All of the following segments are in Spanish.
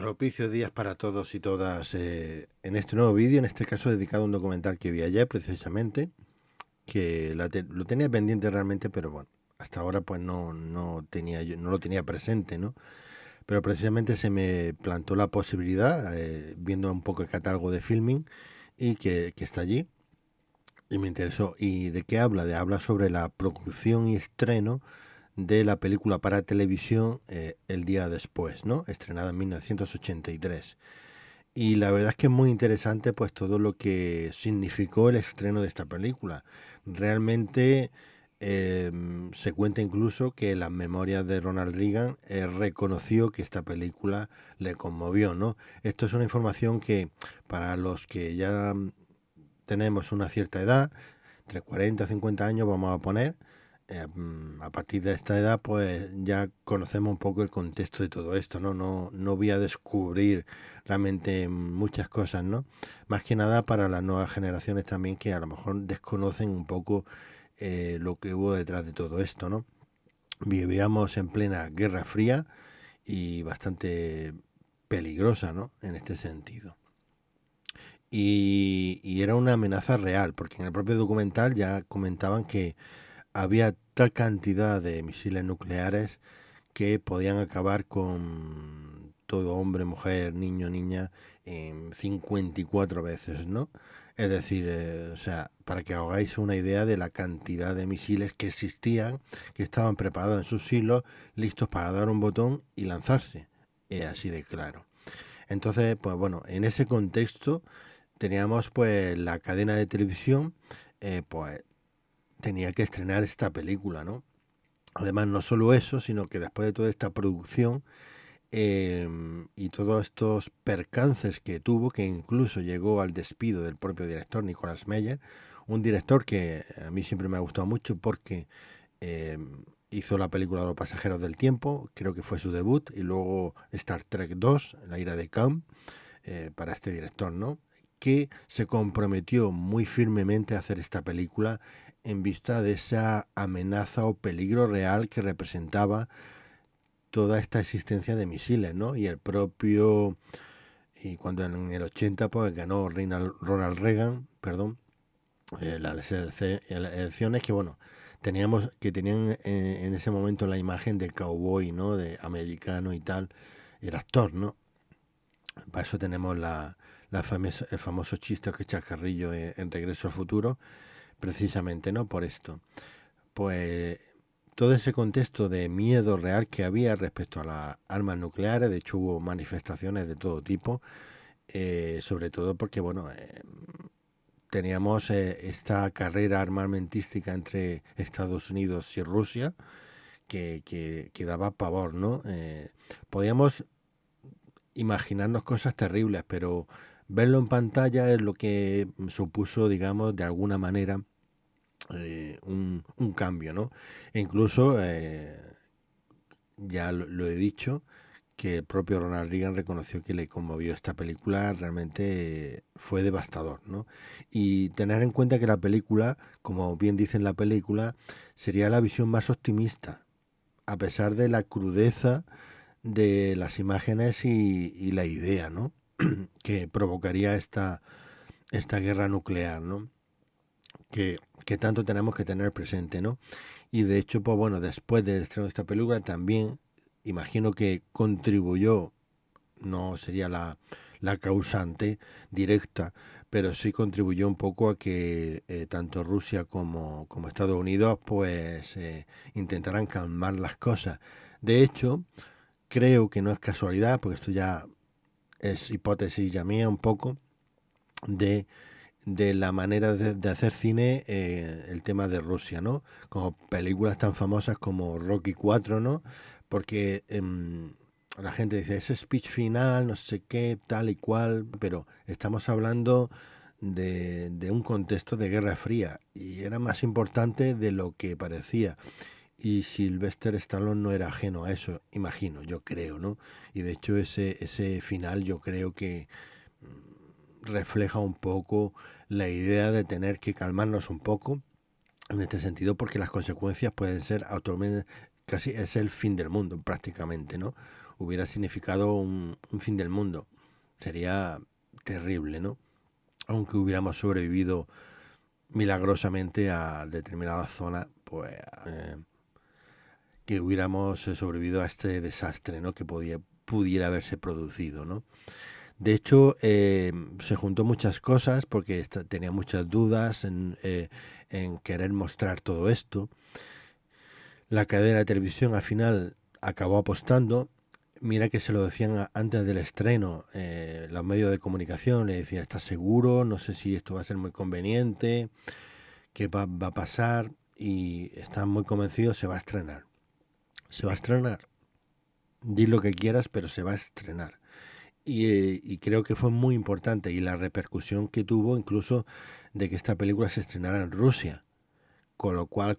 Propicios días para todos y todas en este nuevo vídeo, en este caso dedicado a un documental que vi ayer precisamente, que lo tenía pendiente realmente, pero bueno, hasta ahora pues no lo tenía presente, ¿no? Pero precisamente se me plantó la posibilidad, viendo un poco el catálogo de Filming, y que está allí, y me interesó. ¿Y de qué habla? Habla sobre la producción y estreno de la película para televisión El día después, ¿no? Estrenada en 1983. Y la verdad es que es muy interesante pues todo lo que significó el estreno de esta película. Realmente se cuenta incluso que en las memorias de Ronald Reagan reconoció que esta película le conmovió, ¿no? Esto es una información que para los que ya tenemos una cierta edad, entre 40 y 50 años vamos a poner, a partir de esta edad pues ya conocemos un poco el contexto de todo esto, ¿no? No voy a descubrir realmente muchas cosas, ¿no? Más que nada para las nuevas generaciones también que a lo mejor desconocen un poco lo que hubo detrás de todo esto, ¿no? Vivíamos en plena Guerra Fría y bastante peligrosa, ¿no? En este sentido. Y era una amenaza real, porque en el propio documental ya comentaban que había tal cantidad de misiles nucleares que podían acabar con todo hombre, mujer, niño, niña en 54 veces, ¿no? Es decir, o sea, para que hagáis una idea de la cantidad de misiles que existían, que estaban preparados en sus silos, listos para dar un botón y lanzarse. Así de claro. Entonces, pues bueno, en ese contexto teníamos pues la cadena de televisión, pues tenía que estrenar esta película, ¿no? Además, no solo eso, sino que después de toda esta producción y todos estos percances que tuvo, que incluso llegó al despido del propio director, Nicolas Meyer, un director que a mí siempre me ha gustado mucho porque eh, hizo la película Los pasajeros del tiempo, creo que fue su debut, y luego Star Trek 2, La ira de Khan, para este director, ¿no? Que se comprometió muy firmemente a hacer esta película en vista de esa amenaza o peligro real que representaba toda esta existencia de misiles, ¿no? Y el propio, y cuando en el 80 pues ganó Ronald Reagan, perdón, las elecciones que bueno, tenían en ese momento la imagen de cowboy, ¿no? De americano y tal, el actor, ¿no? Para eso tenemos el famoso chiste que echa Carrillo en Regreso al Futuro, precisamente, ¿no? Por esto. Pues todo ese contexto de miedo real que había respecto a las armas nucleares, de hecho hubo manifestaciones de todo tipo, sobre todo porque, bueno, teníamos esta carrera armamentística entre Estados Unidos y Rusia que daba pavor, ¿no? Podíamos imaginarnos cosas terribles, pero verlo en pantalla es lo que supuso, digamos, de alguna manera un cambio, ¿no? E incluso, ya lo he dicho, que el propio Ronald Reagan reconoció que le conmovió esta película, realmente fue devastador, ¿no? Y tener en cuenta que la película, como bien dice en la película, sería la visión más optimista, a pesar de la crudeza de las imágenes y la idea, ¿no? Que provocaría esta guerra nuclear, ¿no? Que tanto tenemos que tener presente, ¿no? Y de hecho, pues bueno, después del estreno de esta película también imagino que contribuyó, no sería la causante directa, pero sí contribuyó un poco a que tanto Rusia como Estados Unidos pues intentaran calmar las cosas. De hecho, creo que no es casualidad, porque esto ya es hipótesis ya mía un poco, de la manera de hacer cine, el tema de Rusia, ¿no? Como películas tan famosas como Rocky 4, ¿no? Porque la gente dice, ese speech final, no sé qué, tal y cual, pero estamos hablando de un contexto de Guerra Fría y era más importante de lo que parecía. Y Sylvester Stallone no era ajeno a eso, imagino, yo creo, ¿no? Y de hecho ese final yo creo que refleja un poco la idea de tener que calmarnos un poco en este sentido, porque las consecuencias pueden ser casi es el fin del mundo prácticamente, ¿no? Hubiera significado un fin del mundo. Sería terrible, ¿no? Aunque hubiéramos sobrevivido milagrosamente a determinada zona, pues que hubiéramos sobrevivido a este desastre, ¿no? Que pudiera haberse producido, ¿no? De hecho, se juntó muchas cosas porque tenía muchas dudas en querer mostrar todo esto. La cadena de televisión al final acabó apostando. Mira que se lo decían antes del estreno, los medios de comunicación le decían, ¿estás seguro? No sé si esto va a ser muy conveniente, qué va a pasar, y están muy convencidos, se va a estrenar. Se va a estrenar. Di lo que quieras, pero se va a estrenar. Y creo que fue muy importante, y la repercusión que tuvo incluso de que esta película se estrenara en Rusia, con lo cual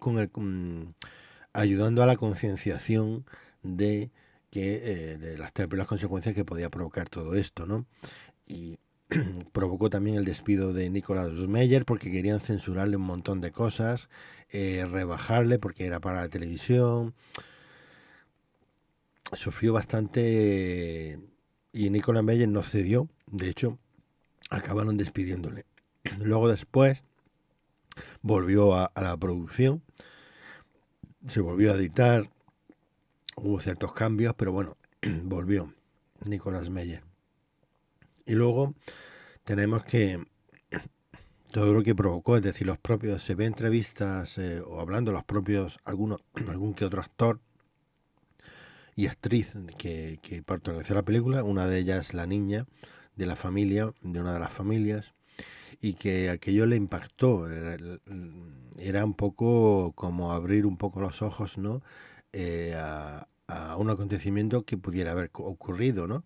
ayudando a la concienciación de que de las terribles consecuencias que podía provocar todo esto, ¿no? Y provocó también el despido de Nicolas Meyer porque querían censurarle un montón de cosas, rebajarle porque era para la televisión. Sufrió bastante y Nicolas Meyer no cedió, de hecho acabaron despidiéndole. Luego después volvió a la producción, se volvió a editar, hubo ciertos cambios, pero bueno, volvió Nicolas Meyer. Y luego tenemos que todo lo que provocó, es decir, los propios, se ve entrevistas o hablando los propios, algún que otro actor y actriz que perteneció a la película, una de ellas la niña de la familia, de una de las familias, y que aquello le impactó. Era un poco como abrir un poco los ojos, ¿no? A un acontecimiento que pudiera haber ocurrido, ¿no?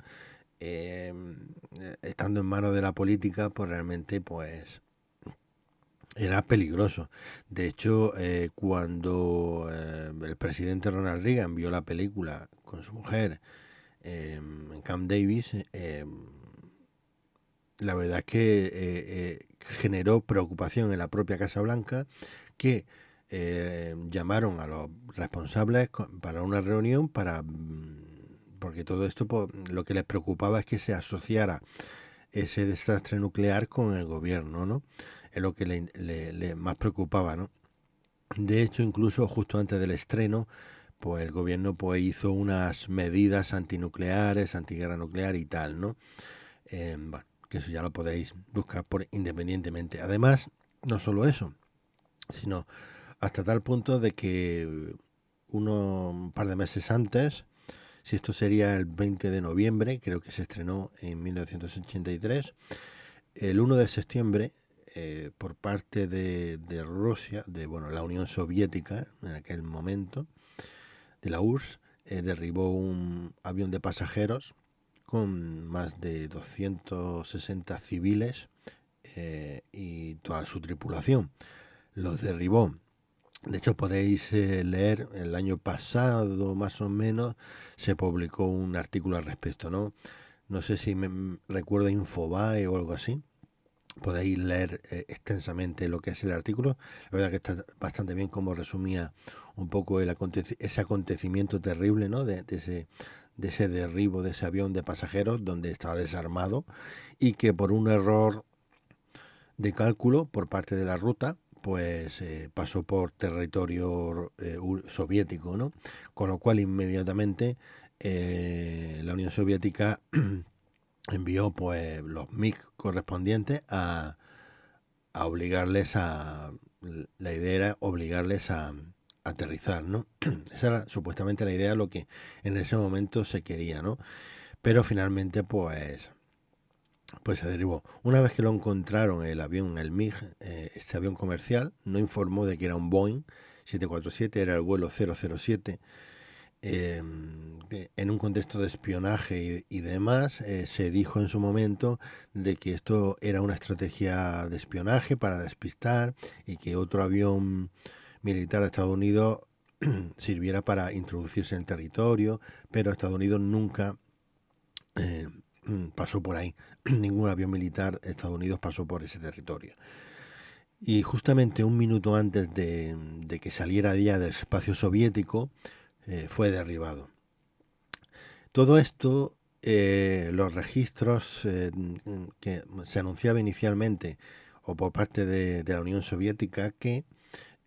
Estando en manos de la política, pues realmente, pues era peligroso. De hecho, cuando el presidente Ronald Reagan vio la película con su mujer en Camp Davis, la verdad es que generó preocupación en la propia Casa Blanca, que llamaron a los responsables para una reunión porque todo esto lo que les preocupaba es que se asociara ese desastre nuclear con el gobierno, ¿no? Es lo que le más preocupaba, ¿no? De hecho, incluso justo antes del estreno, pues el gobierno pues hizo unas medidas antinucleares, antiguerra nuclear y tal, ¿no? Bueno, que eso ya lo podéis buscar por independientemente. Además, no solo eso, sino hasta tal punto de que un par de meses antes, si esto sería el 20 de noviembre, creo que se estrenó en 1983, el 1 de septiembre, por parte de Rusia, de la Unión Soviética en aquel momento, de la URSS, derribó un avión de pasajeros con más de 260 civiles y toda su tripulación. Los derribó. De hecho, podéis leer, el año pasado más o menos se publicó un artículo al respecto, ¿no? No sé si me recuerda Infobae o algo así. Podéis leer extensamente lo que es el artículo. La verdad que está bastante bien como resumía un poco ese acontecimiento terrible, ¿no? de ese derribo de ese avión de pasajeros donde estaba desarmado y que por un error de cálculo por parte de la ruta pues pasó por territorio soviético, ¿no? Con lo cual inmediatamente la Unión Soviética envió pues los MiG correspondientes a obligarles la idea era obligarles a aterrizar, ¿no? Esa era supuestamente la idea, lo que en ese momento se quería, ¿no? Pero finalmente pues se derivó. Una vez que lo encontraron el avión, el MiG, este avión comercial, no informó de que era un Boeing 747, era el vuelo 007. En un contexto de espionaje y demás, se dijo en su momento de que esto era una estrategia de espionaje para despistar y que otro avión militar de Estados Unidos sirviera para introducirse en el territorio, pero Estados Unidos nunca pasó por ahí. Ningún avión militar de Estados Unidos pasó por ese territorio. Y justamente un minuto antes de que saliera ya del espacio soviético, fue derribado. Todo esto, los registros que se anunciaba inicialmente o por parte de la Unión Soviética que,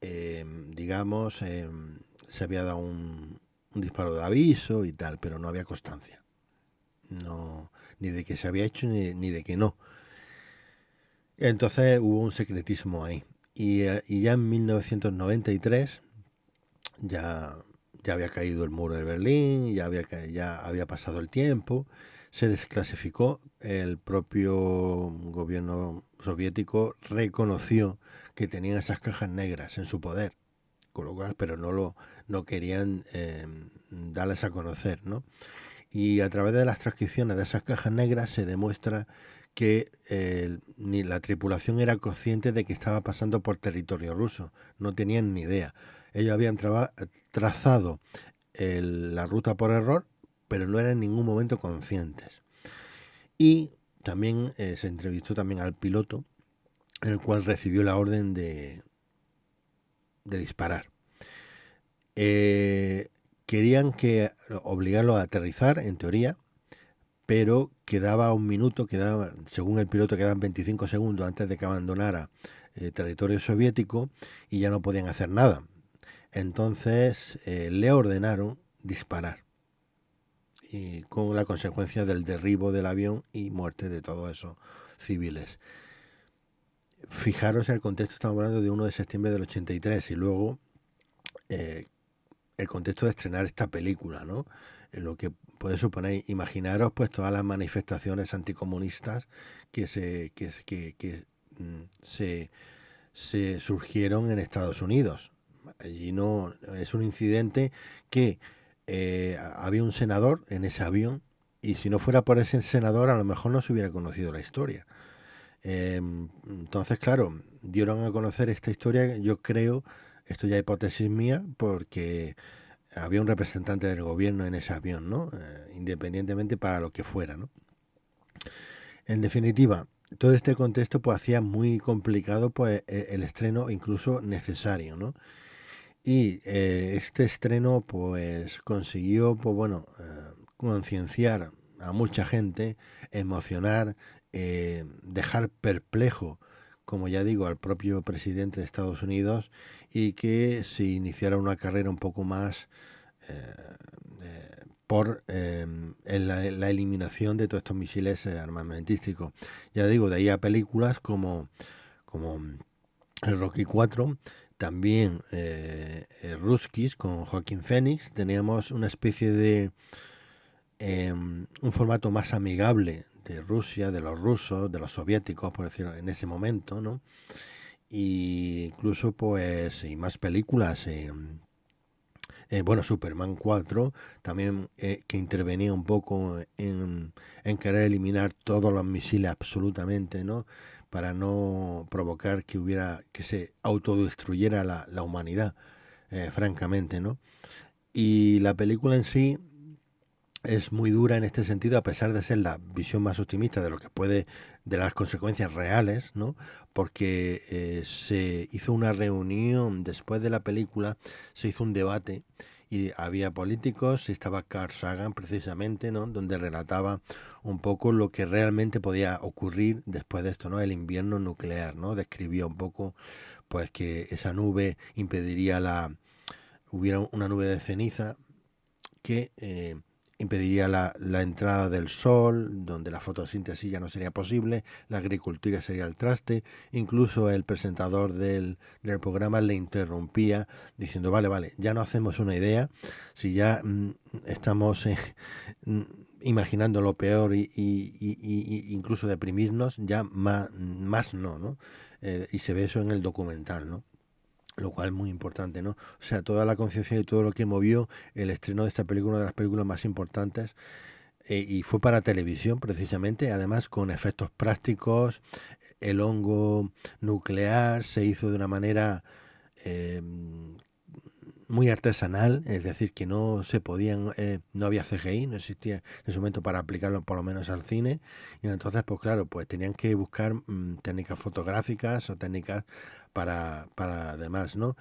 digamos, se había dado un disparo de aviso y tal, pero no había constancia. No, ni de que se había hecho ni de que no. Entonces hubo un secretismo ahí. Y ya en 1993 ya había caído el muro de Berlín, ya había pasado el tiempo, se desclasificó, el propio gobierno soviético reconoció que tenían esas cajas negras en su poder, con lo cual, pero no querían darles a conocer, ¿no? Y a través de las transcripciones de esas cajas negras se demuestra que ni la tripulación era consciente de que estaba pasando por territorio ruso, no tenían ni idea. Ellos habían trazado la ruta por error, pero no eran en ningún momento conscientes. Y también se entrevistó también al piloto, en el cual recibió la orden de disparar. Querían obligarlo a aterrizar, en teoría, pero quedaba un minuto, según el piloto quedaban 25 segundos antes de que abandonara territorio soviético y ya no podían hacer nada. Entonces le ordenaron disparar, y con la consecuencia del derribo del avión y muerte de todos esos civiles. Fijaros el contexto, estamos hablando de 1 de septiembre del 83 y luego el contexto de estrenar esta película, ¿no? Lo que puede suponer, imaginaros pues todas las manifestaciones anticomunistas que se surgieron en Estados Unidos. Allí no es un incidente que había un senador en ese avión y si no fuera por ese senador a lo mejor no se hubiera conocido la historia. Entonces, claro, dieron a conocer esta historia, yo creo, esto ya es hipótesis mía, porque había un representante del gobierno en ese avión, ¿no? Independientemente para lo que fuera, ¿no? En definitiva, todo este contexto pues hacía muy complicado pues el estreno, incluso necesario, ¿no? Y este estreno pues consiguió, pues bueno, concienciar a mucha gente, emocionar, dejar perplejo, como ya digo, al propio presidente de Estados Unidos, y que se iniciara una carrera un poco más por la eliminación de todos estos misiles armamentísticos. Ya digo, de ahí a películas como el Rocky 4, también Ruskis con Joaquín Phoenix. Teníamos una especie de un formato más amigable de Rusia, de los rusos, de los soviéticos, por decirlo, en ese momento, ¿no? Y incluso pues y más películas, bueno, Superman 4 también, que intervenía un poco en querer eliminar todos los misiles absolutamente, ¿no? Para no provocar que se autodestruyera la humanidad, francamente, ¿no? Y la película en sí es muy dura en este sentido, a pesar de ser la visión más optimista de lo que de las consecuencias reales, ¿no? Porque se hizo una reunión después de la película, se hizo un debate y había políticos, estaba Carl Sagan precisamente, ¿no? Donde relataba un poco lo que realmente podía ocurrir después de esto, ¿no? El invierno nuclear, ¿no? Describía un poco pues que esa nube impediría hubiera una nube de ceniza que impediría la entrada del sol, donde la fotosíntesis ya no sería posible, la agricultura sería el traste, incluso el presentador del programa le interrumpía diciendo, vale, ya no hacemos una idea, si ya estamos imaginando lo peor y incluso deprimirnos, ya más no, y se ve eso en el documental, ¿no? Lo cual es muy importante, ¿no? O sea, toda la conciencia y todo lo que movió el estreno de esta película, una de las películas más importantes, y fue para televisión precisamente, además con efectos prácticos, el hongo nuclear se hizo de una manera muy artesanal, es decir, que no se podían, no había CGI, no existía en ese momento para aplicarlo por lo menos al cine, y entonces pues claro, pues tenían que buscar técnicas fotográficas o técnicas para además, ¿no?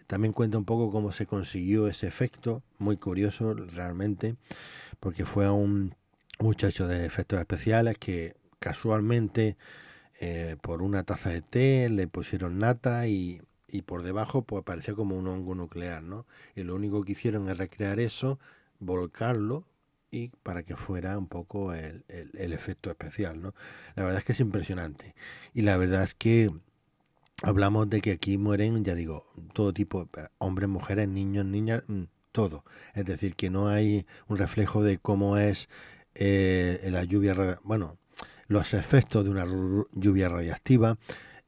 también cuenta un poco cómo se consiguió ese efecto, muy curioso realmente, porque fue a un muchacho de efectos especiales que casualmente por una taza de té le pusieron nata y por debajo pues parecía como un hongo nuclear, ¿no? Y lo único que hicieron es recrear eso, volcarlo y para que fuera un poco el efecto especial, ¿no? La verdad es que es impresionante. Y la verdad es que hablamos de que aquí mueren, ya digo, todo tipo, hombres, mujeres, niños, niñas, todo. Es decir, que no hay un reflejo de cómo es la lluvia, bueno, los efectos de una lluvia radiactiva,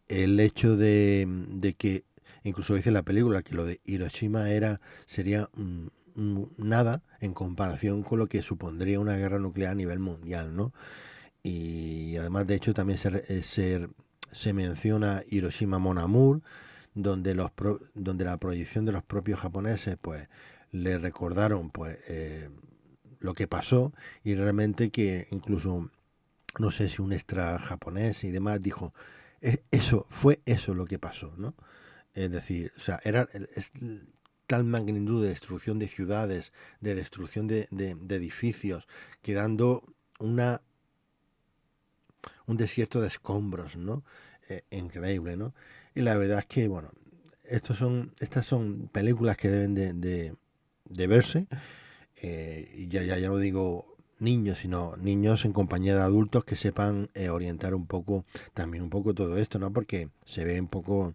el hecho de que, incluso dice en la película, que lo de Hiroshima sería nada en comparación con lo que supondría una guerra nuclear a nivel mundial, ¿no? Y además, de hecho, también se menciona Hiroshima Mon Amour, donde donde la proyección de los propios japoneses pues le recordaron pues lo que pasó, y realmente que incluso no sé si un extra japonés y demás dijo eso fue eso lo que pasó, ¿no? Es decir, o sea, es tal magnitud de destrucción de ciudades, de destrucción de edificios, quedando un desierto de escombros, ¿no? Increíble, ¿no? Y la verdad es que, bueno, estas son películas que deben de verse, y ya no digo niños, sino niños en compañía de adultos que sepan orientar un poco, también un poco todo esto, ¿no? Porque se ve un poco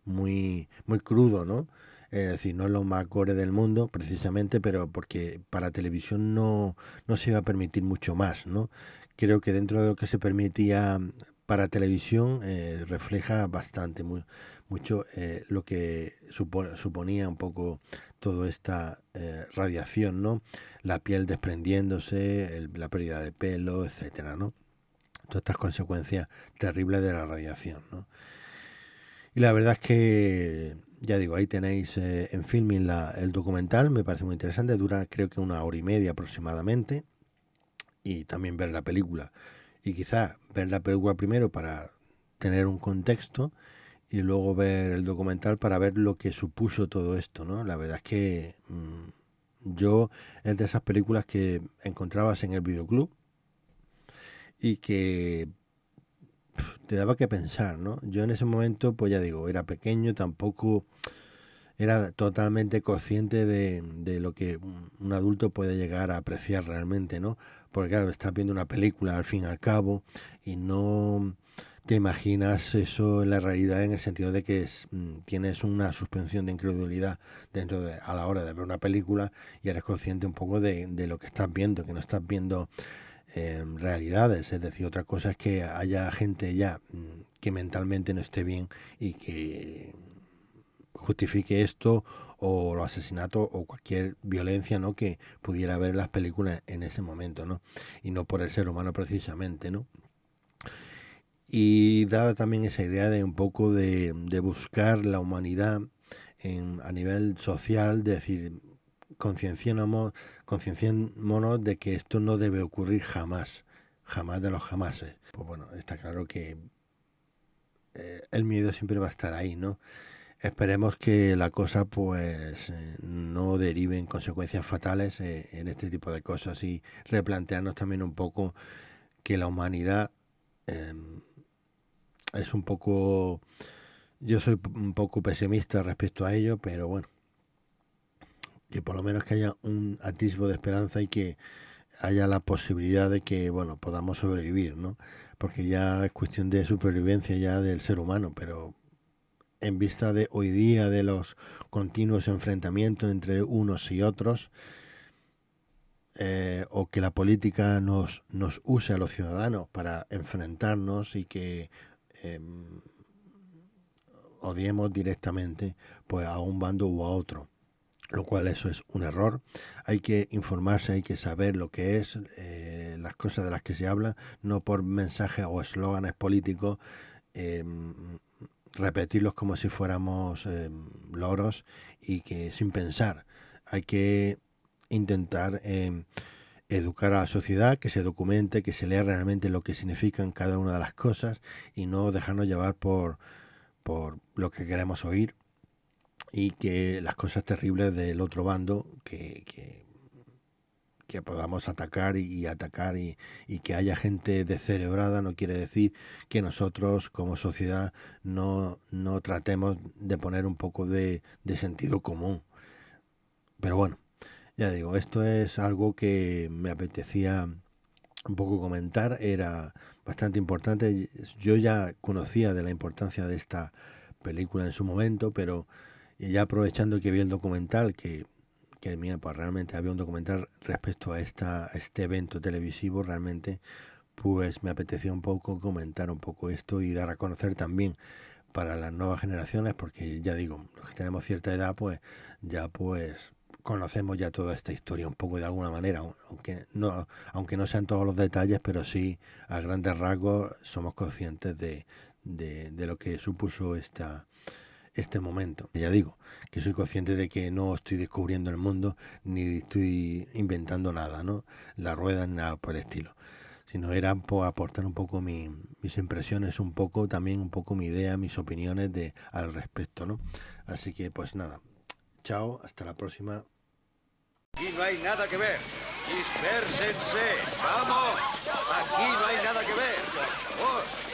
muy crudo, ¿no? Es decir, no es lo más gore del mundo, precisamente, pero porque para televisión no se iba a permitir mucho más, ¿no? Creo que dentro de lo que se permitía para televisión refleja bastante, mucho lo que suponía un poco toda esta radiación, ¿no? La piel desprendiéndose, la pérdida de pelo, etcétera, ¿no? Todas estas consecuencias terribles de la radiación, ¿no? Y la verdad es que, ya digo, ahí tenéis en Filming el documental, me parece muy interesante, dura creo que 1 hora y media aproximadamente, y también ver la película. Y quizás ver la película primero para tener un contexto y luego ver el documental para ver lo que supuso todo esto, ¿no? La verdad es que yo es de esas películas que encontrabas en el videoclub y que te daba que pensar, ¿no? Yo en ese momento, pues ya digo, era pequeño, tampoco era totalmente consciente de lo que un adulto puede llegar a apreciar realmente, ¿no? Porque claro, estás viendo una película al fin y al cabo y no te imaginas eso en la realidad, en el sentido de que tienes una suspensión de incredulidad a la hora de ver una película, y eres consciente un poco de lo que estás viendo, que no estás viendo realidades. Es decir, otra cosa es que haya gente ya que mentalmente no esté bien y que justifique esto o los asesinatos o cualquier violencia, ¿no?, que pudiera haber en las películas en ese momento, ¿no? Y no por el ser humano precisamente, ¿no? Y daba también esa idea de un poco de buscar la humanidad a nivel social, de decir, concienciémonos de que esto no debe ocurrir jamás, jamás de los jamases. Pues bueno, está claro que el miedo siempre va a estar ahí, ¿no? Esperemos que la cosa pues no derive en consecuencias fatales en este tipo de cosas, y replantearnos también un poco que la humanidad eh, es un poco... Yo soy un poco pesimista respecto a ello, pero bueno, que por lo menos que haya un atisbo de esperanza y que haya la posibilidad de que, bueno, podamos sobrevivir, ¿no? Porque ya es cuestión de supervivencia ya del ser humano, pero en vista de hoy día, de los continuos enfrentamientos entre unos y otros, o que la política nos use a los ciudadanos para enfrentarnos y que eh, odiemos directamente pues a un bando u a otro, lo cual eso es un error. Hay que informarse, hay que saber lo que es las cosas de las que se habla, no por mensajes o eslóganes políticos, eh, repetirlos como si fuéramos loros y que sin pensar. Hay que intentar educar a la sociedad, que se documente, que se lea realmente lo que significan cada una de las cosas y no dejarnos llevar por lo que queremos oír, y que las cosas terribles del otro bando, que podamos atacar y atacar y que haya gente descerebrada no quiere decir que nosotros como sociedad no tratemos de poner un poco de sentido común. Pero bueno, ya digo, esto es algo que me apetecía un poco comentar, era bastante importante. Yo ya conocía de la importancia de esta película en su momento, pero ya aprovechando que vi el documental, mira, pues realmente había un documental respecto a este evento televisivo, realmente pues me apetecía un poco comentar un poco esto y dar a conocer también para las nuevas generaciones, porque ya digo, los que tenemos cierta edad, pues ya pues conocemos ya toda esta historia un poco de alguna manera, aunque no sean todos los detalles, pero sí a grandes rasgos somos conscientes de lo que supuso este momento. Ya digo, que soy consciente de que no estoy descubriendo el mundo ni estoy inventando nada, ¿no? La rueda ni nada por el estilo. Sino era pues, aportar un poco mis impresiones, también un poco mi idea, mis opiniones al respecto, ¿no? Así que pues nada, chao, hasta la próxima. Aquí no hay nada que ver. Dispérsense. ¡Vamos! Aquí no hay nada que ver. Por favor.